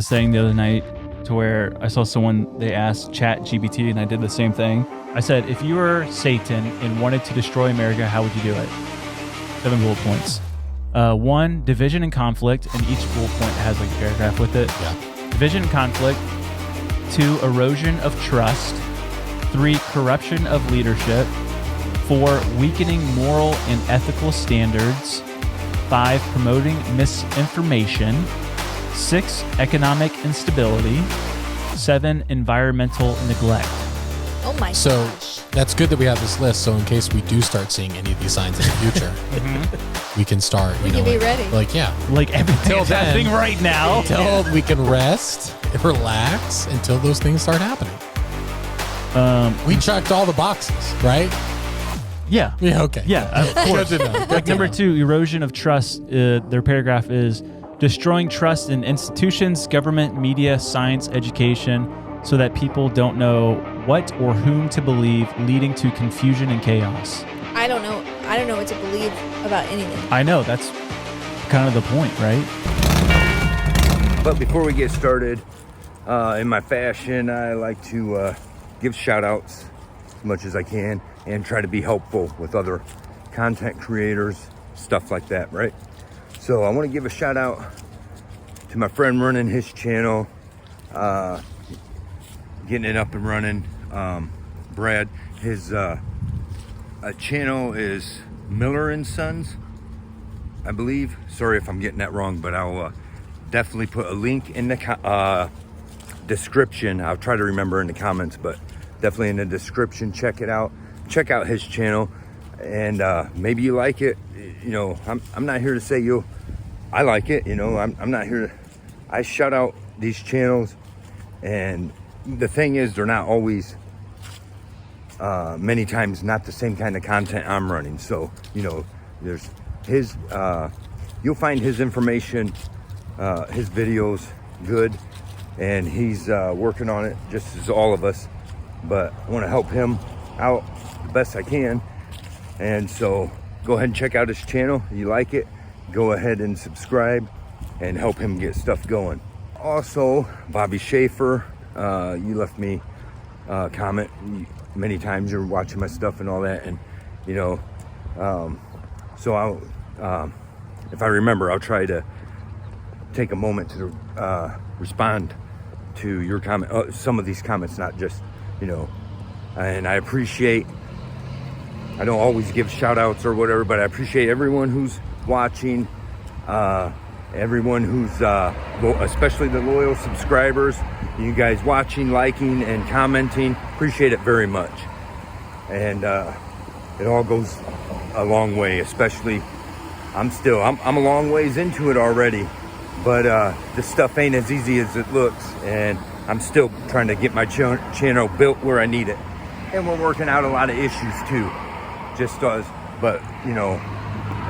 saying the other night to where I saw someone, they asked ChatGPT, and I did the same thing. I said, if you were Satan and wanted to destroy America, how would you do it? 7 bullet points. 1, division and conflict, and each bullet point has like a paragraph with it. Yeah. Division and conflict. 2, erosion of trust. 3, corruption of leadership. 4, weakening moral and ethical standards. 5, promoting misinformation. 6, economic instability. 7, environmental neglect. Oh my So gosh. that's good that we have this list. So in case we do start seeing any of these signs in the future, we can start. We can be ready. Like, yeah. Like everything Until that's happening then- right now. Until we can rest, relax, until those things start happening. We checked all the boxes, right? Yeah. Yeah. Okay. Yeah, of course. Good to know. Good Like to number know. 2, erosion of trust. Their paragraph is destroying trust in institutions, government, media, science, education, so that people don't know what or whom to believe, leading to confusion and chaos. I don't know what to believe about anything. I know, that's kind of the point, right? But before we get started, in my fashion, I like to give shout outs as much as I can and try to be helpful with other content creators, stuff like that, right? So I want to give a shout out to my friend running his channel, getting it up and running. Brad, his channel is Miller and Sons, I believe. Sorry if I'm getting that wrong, but I'll definitely put a link in the description. I'll try to remember in the comments, but definitely in the description. Check it out. Check out his channel, and maybe you like it. You know, I'm not here to say I like it. You know, I'm not here to. I shout out these channels, and the thing is, they're not always. Many times not the same kind of content I'm running. So, you know, there's his, you'll find his information, his videos good, and he's working on it just as all of us, but I want to help him out the best I can. And so go ahead and check out his channel. If you like it, go ahead and subscribe and help him get stuff going. Also, Bobby Schaefer, you left me a comment many times. You're watching my stuff and all that, and you know, so I'll if I remember, I'll try to take a moment to respond to your comment, some of these comments, not just, you know, and I appreciate, I don't always give shout outs or whatever, but I appreciate everyone who's watching, everyone who's especially the loyal subscribers, you guys watching, liking, and commenting. Appreciate it very much. And it all goes a long way, especially I'm a long ways into it already, but this stuff ain't as easy as it looks, and I'm still trying to get my channel built where I need it. And we're working out a lot of issues too, just us. But you know,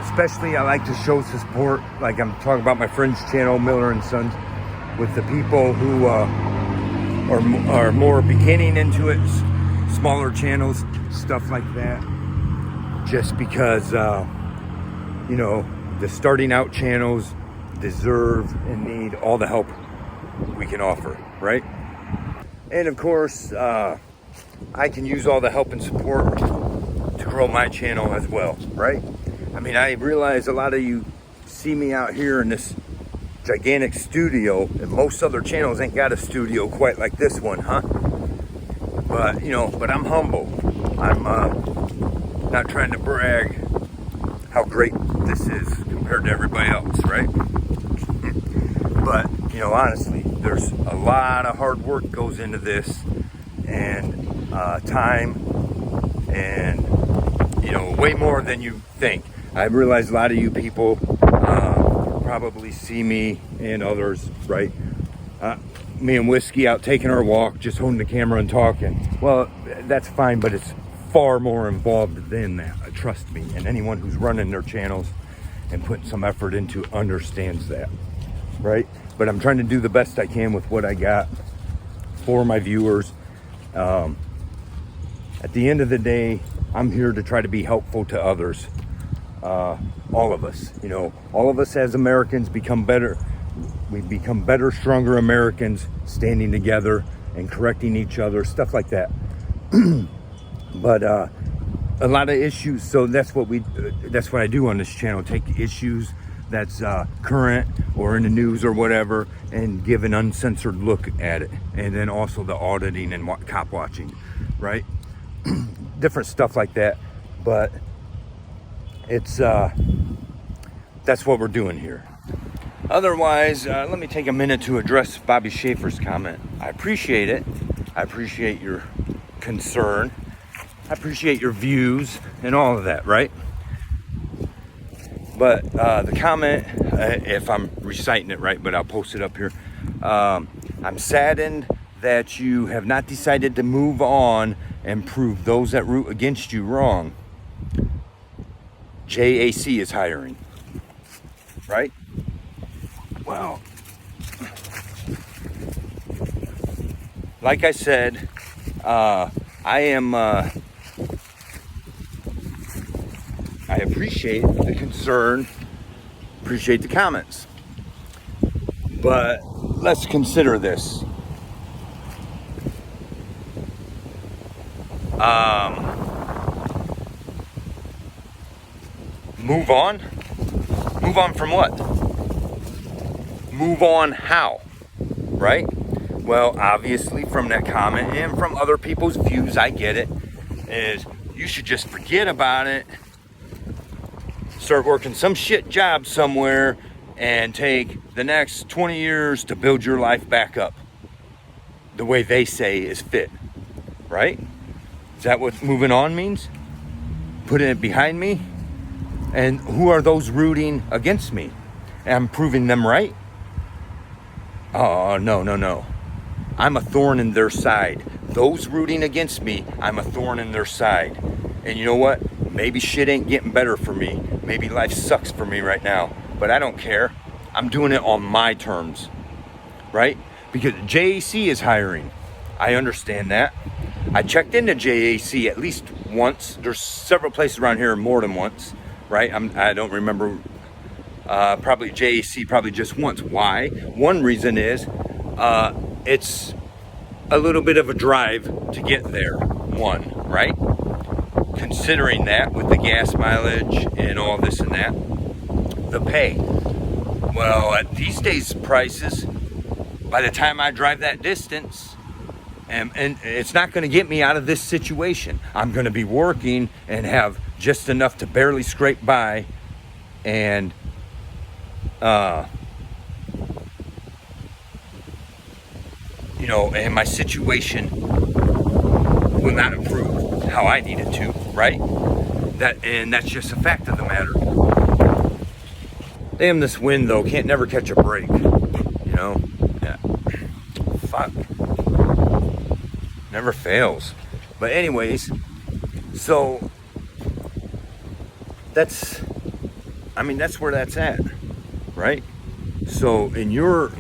especially I like to show support, like I'm talking about my friend's channel, Miller and Sons, with the people who are more beginning into it, smaller channels, stuff like that. Just because, you know, the starting out channels deserve and need all the help we can offer, right? And of course, I can use all the help and support to grow my channel as well, right? I mean, I realize a lot of you see me out here in this gigantic studio, and most other channels ain't got a studio quite like this one, huh? But, you know, but I'm humble. I'm not trying to brag how great this is compared to everybody else, right? But, you know, honestly, there's a lot of hard work goes into this, and time, and, you know, way more than you think. I realize a lot of you people probably see me and others, right? Me and Whiskey out taking our walk, just holding the camera and talking. Well, that's fine, but it's far more involved than that. Trust me, and anyone who's running their channels and putting some effort into understands that, right? But I'm trying to do the best I can with what I got for my viewers. At the end of the day, I'm here to try to be helpful to others. All of us, you know, all of us as Americans become better, we become better, stronger Americans, standing together and correcting each other, stuff like that. But a lot of issues, so that's what I do on this channel, take issues that's current or in the news or whatever, and give an uncensored look at it. And then also the auditing and cop watching, right? Different stuff like that. But it's that's what we're doing here. Otherwise, let me take a minute to address Bobby Schaefer's comment. I appreciate it. I appreciate your concern. I appreciate your views and all of that, right? But the comment, if I'm reciting it right, but I'll post it up here. I'm saddened that you have not decided to move on and prove those that root against you wrong. JAC is hiring, right? Well, like I said, I appreciate the concern, appreciate the comments, but let's consider this. Move on? Move on from what? Move on how? Right? Well, obviously from that comment and from other people's views, I get it, is you should just forget about it, start working some shit job somewhere, and take the next 20 years to build your life back up the way they say is fit, right? Is that what moving on means? Putting it behind me? And who are those rooting against me? Am I proving them right? Oh, no. I'm a thorn in their side. Those rooting against me, I'm a thorn in their side. And you know what? Maybe shit ain't getting better for me. Maybe life sucks for me right now. But I don't care. I'm doing it on my terms, right? Because JAC is hiring. I understand that. I checked into JAC at least once. There's several places around here more than once, right? I don't remember. Probably JAC probably just once. Why? One reason is it's a little bit of a drive to get there. One, right? Considering that with the gas mileage and all this and that, the pay. Well, at these days prices, by the time I drive that distance, and it's not going to get me out of this situation. I'm going to be working and have just enough to barely scrape by, and you know, and my situation will not improve how I need it to, right? That's just a fact of the matter. Damn, this wind though can't never catch a break, you know? Yeah. Fuck. Never fails. But anyways, so that's where that's at, right? So in your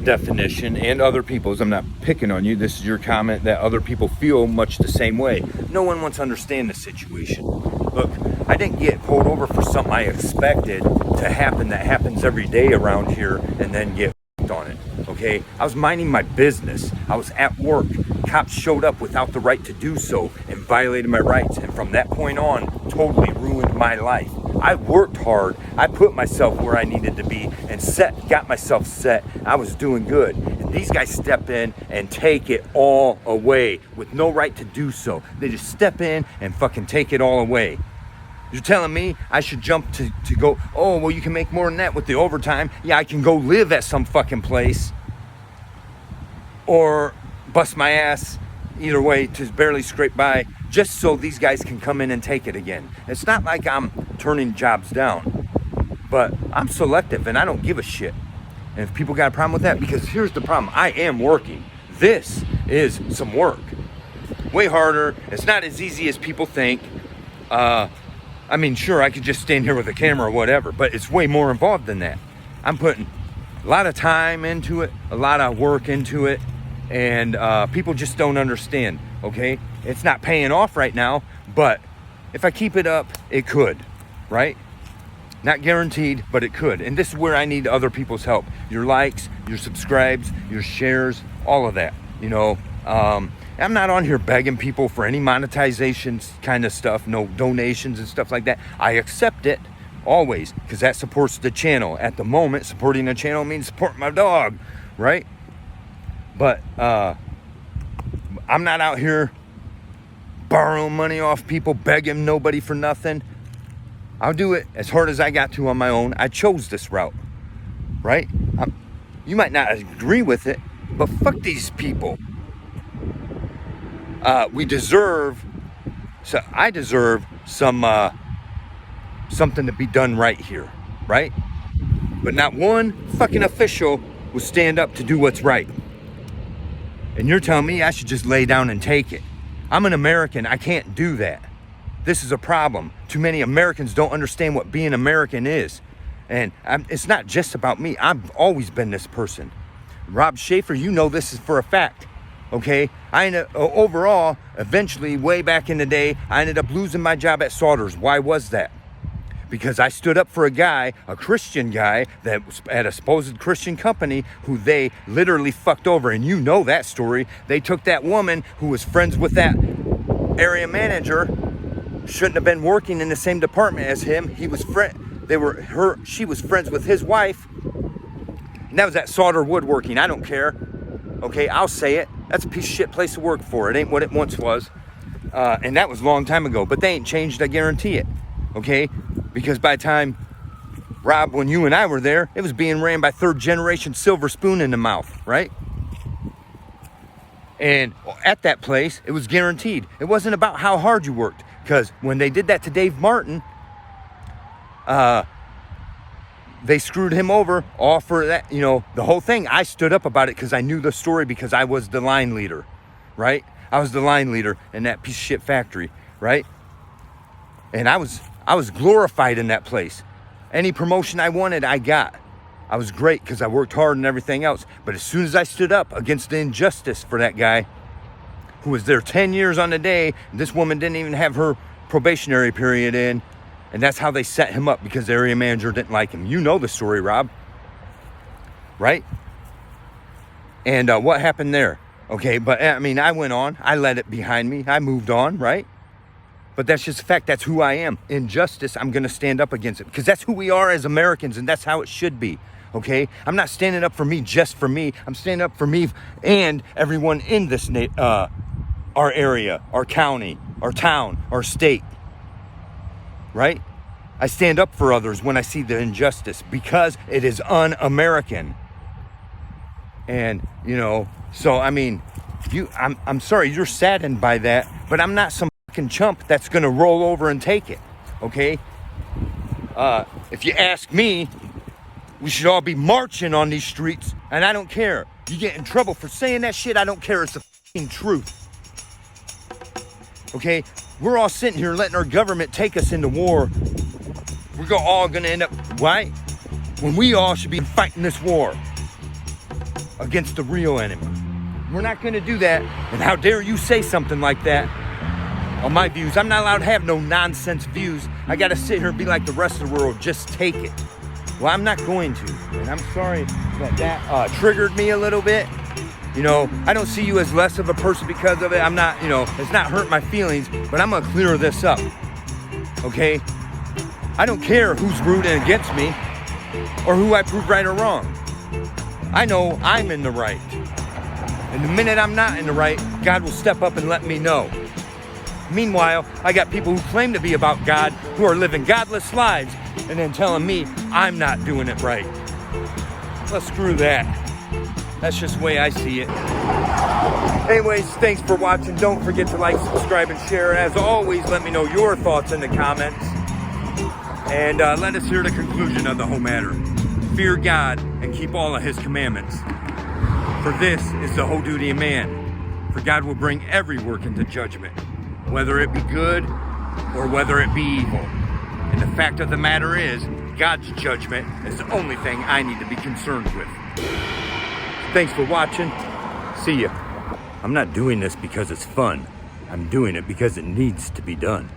definition and other people's, I'm not picking on you, this is your comment that other people feel much the same way. No one wants to understand the situation. Look, I didn't get pulled over for something I expected to happen that happens every day around here and then get on it, okay? I was minding my business. I was at work. Cops showed up without the right to do so and violated my rights, and from that point on, totally ruined my life. I worked hard. I put myself where I needed to be and got myself set. I was doing good. And these guys step in and take it all away with no right to do so. They just step in and fucking take it all away. You're telling me I should jump to go, oh, well, you can make more than that with the overtime. Yeah, I can go live at some fucking place or bust my ass either way to barely scrape by just so these guys can come in and take it again. It's not like I'm turning jobs down, but I'm selective and I don't give a shit. And if people got a problem with that, because here's the problem, I am working. This is some work. Way harder. It's not as easy as people think. I mean, sure, I could just stand here with a camera or whatever, but it's way more involved than that. I'm putting a lot of time into it, a lot of work into it, and people just don't understand, okay? It's not paying off right now, but if I keep it up, it could, right? Not guaranteed, but it could. And this is where I need other people's help. Your likes, your subscribes, your shares, all of that. You know, I'm not on here begging people for any monetization kind of stuff, no donations and stuff like that. I accept it always because that supports the channel. At the moment, supporting the channel means supporting my dog, right? But I'm not out here borrowing money off people, begging nobody for nothing. I'll do it as hard as I got to on my own. I chose this route, right? You might not agree with it, but fuck these people. I deserve some something to be done right here, right? But not one fucking official will stand up to do what's right. And you're telling me I should just lay down and take it. I'm an American. I can't do that. This is a problem. Too many Americans don't understand what being American is. And it's not just about me. I've always been this person. Rob Schaefer, you know this is for a fact. Okay? Overall, eventually, way back in the day, I ended up losing my job at Sauter's. Why was that? Because I stood up for a guy, a Christian guy, that was at a supposed Christian company who they literally fucked over. And you know that story. They took that woman who was friends with that area manager, shouldn't have been working in the same department as him. She was friends with his wife. And that was at Sauter Woodworking. I don't care. Okay, I'll say it. That's a piece of shit place to work for. It ain't what it once was. And that was a long time ago. But they ain't changed, I guarantee it. Okay? Because by the time, Rob, when you and I were there, it was being ran by third generation silver spoon in the mouth, right? And at that place, it was guaranteed. It wasn't about how hard you worked. Because when they did that to Dave Martin, they screwed him over all for that, you know, the whole thing. I stood up about it because I knew the story because I was the line leader, right? I was the line leader in that piece of shit factory, right? And I was glorified in that place. Any promotion I wanted, I got. I was great because I worked hard and everything else. But as soon as I stood up against the injustice for that guy who was there 10 years on the day, this woman didn't even have her probationary period in, and that's how they set him up because the area manager didn't like him. You know the story, Rob, right? And what happened there? Okay, but I mean, I went on. I let it behind me. I moved on, right? But that's just a fact. That's who I am. Injustice, I'm going to stand up against it because that's who we are as Americans, and that's how it should be, okay? I'm not standing up for me just for me. I'm standing up for me and everyone in this our area, our county, our town, our state, right? I stand up for others when I see the injustice because it is un-American. And, you know, so, I mean, I'm sorry, you're saddened by that, but I'm not some fucking chump that's going to roll over and take it, okay? If you ask me, we should all be marching on these streets, and I don't care. You get in trouble for saying that shit, I don't care. It's the fucking truth. Okay, we're all sitting here letting our government take us into war. We're all gonna end up, right? When we all should be fighting this war against the real enemy. We're not gonna do that. And how dare you say something like that on my views? I'm not allowed to have no nonsense views. I gotta sit here and be like the rest of the world, just take it. Well, I'm not going to. And I'm sorry that triggered me a little bit. You know, I don't see you as less of a person because of it. I'm not, you know, it's not hurt my feelings, but I'm gonna clear this up, okay? I don't care who's rooting against me or who I prove right or wrong. I know I'm in the right. And the minute I'm not in the right, God will step up and let me know. Meanwhile, I got people who claim to be about God who are living godless lives and then telling me I'm not doing it right. Well, screw that. That's just the way I see it. Anyways, thanks for watching. Don't forget to like, subscribe, and share. As always, let me know your thoughts in the comments. And let us hear the conclusion of the whole matter. Fear God and keep all of his commandments. For this is the whole duty of man. For God will bring every work into judgment, whether it be good or whether it be evil. And the fact of the matter is, God's judgment is the only thing I need to be concerned with. Thanks for watching. See ya. I'm not doing this because it's fun. I'm doing it because it needs to be done.